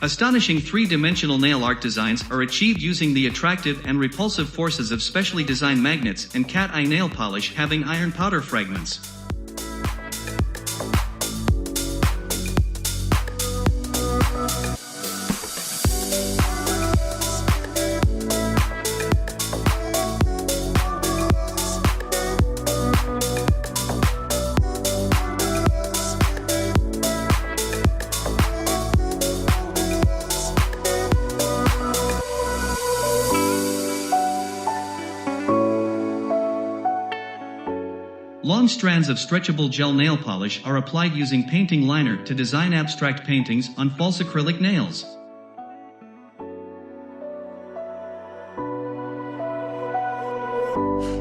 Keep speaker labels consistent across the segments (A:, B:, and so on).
A: Astonishing three-dimensional nail art designs are achieved using the attractive and repulsive forces of specially designed magnets and cat eye nail polish having iron powder fragments. Long strands of stretchable gel nail polish are applied using painting liner to design abstract paintings on false acrylic nails.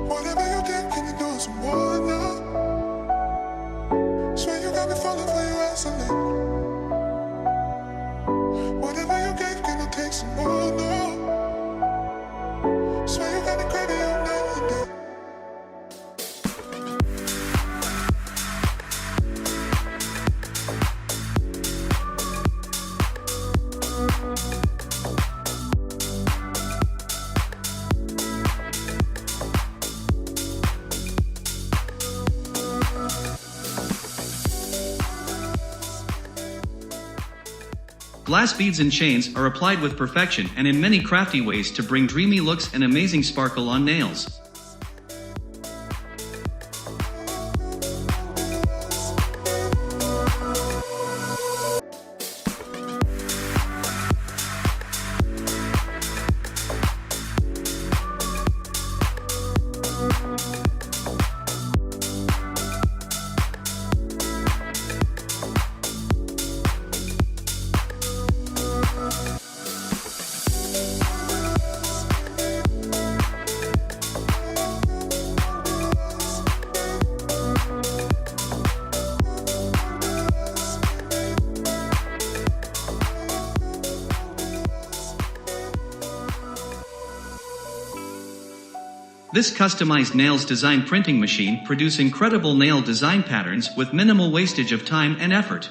B: Whatever you did, can you do it some more now? Swear you got me falling for you asking. Whatever you gave, can you take some more now? Swear you got me craving you night and day.
A: Glass beads and chains are applied with perfection and in many crafty ways to bring dreamy looks and amazing sparkle on nails. This customized Nails Design printing machine produces incredible nail design patterns with minimal wastage of time and effort.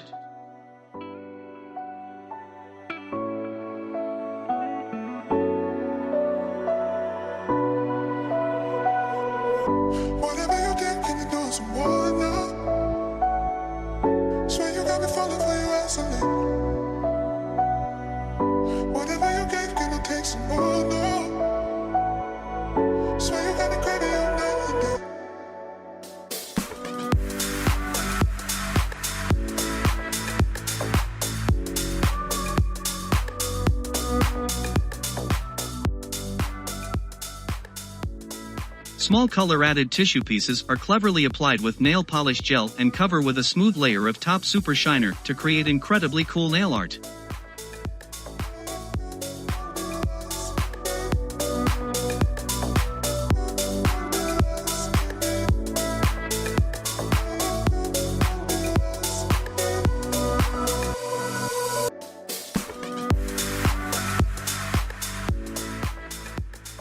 B: Whatever you did, can you do it some more now? Swear you got me falling for you asking. Whatever you gave, can you take some more now? Swear you got me craving you night and day.
A: Small color-added tissue pieces are cleverly applied with nail polish gel and cover with a smooth layer of top super shiner to create incredibly cool nail art.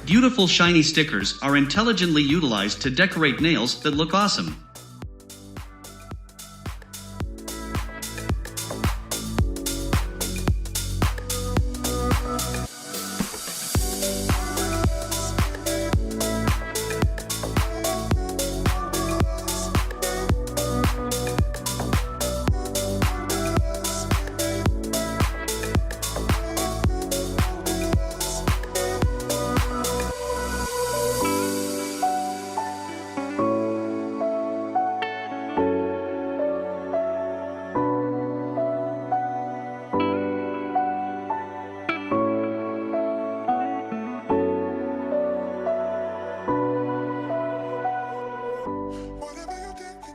A: Beautiful shiny stickers are intelligently utilized to decorate nails that look awesome.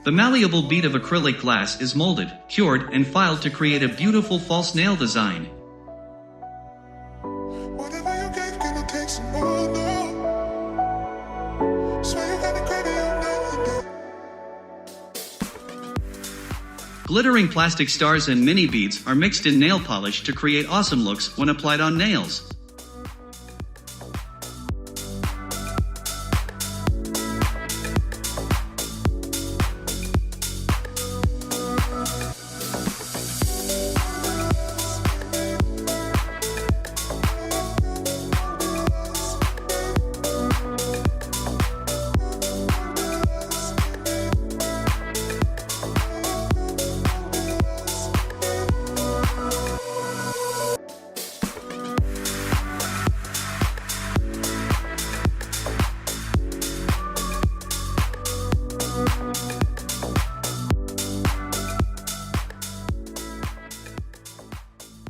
A: The malleable bead of acrylic glass is molded, cured, and filed to create a beautiful false nail design.
B: Whatever you gave, can you take some more now? Swear you got me craving you night and day.
A: Glittering plastic stars and mini beads are mixed in nail polish to create awesome looks when applied on nails.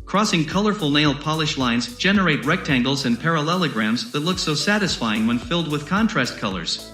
A: Crossing colorful nail polish lines generate rectangles and parallelograms that look so satisfying when filled with contrast colors.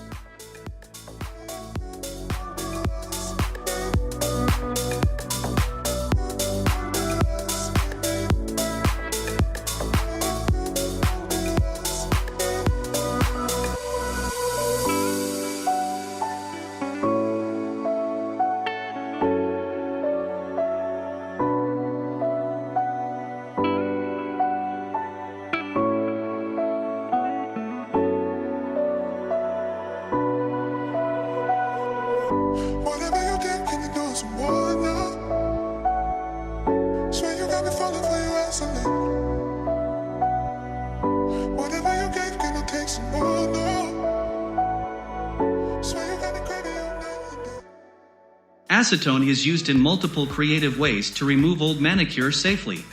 B: Whatever you did, can you do some more now? Swear you got me falling for you instantly. Whatever you gave, can I take some more now? Swear you got me craving all night and day.
A: Acetone is used in multiple creative ways to remove old manicure safely.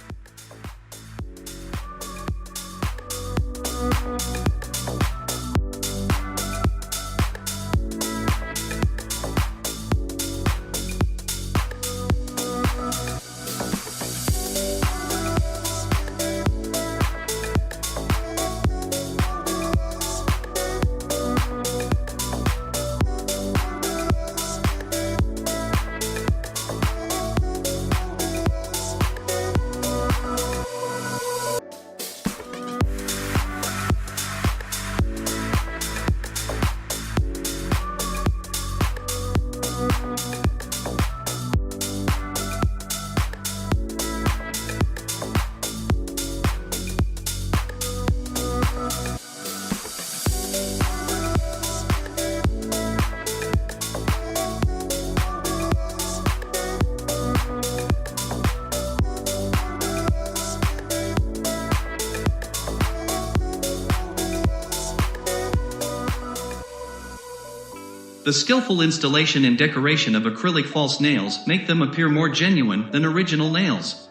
A: The skillful installation and decoration of acrylic false nails make them appear more genuine than original nails.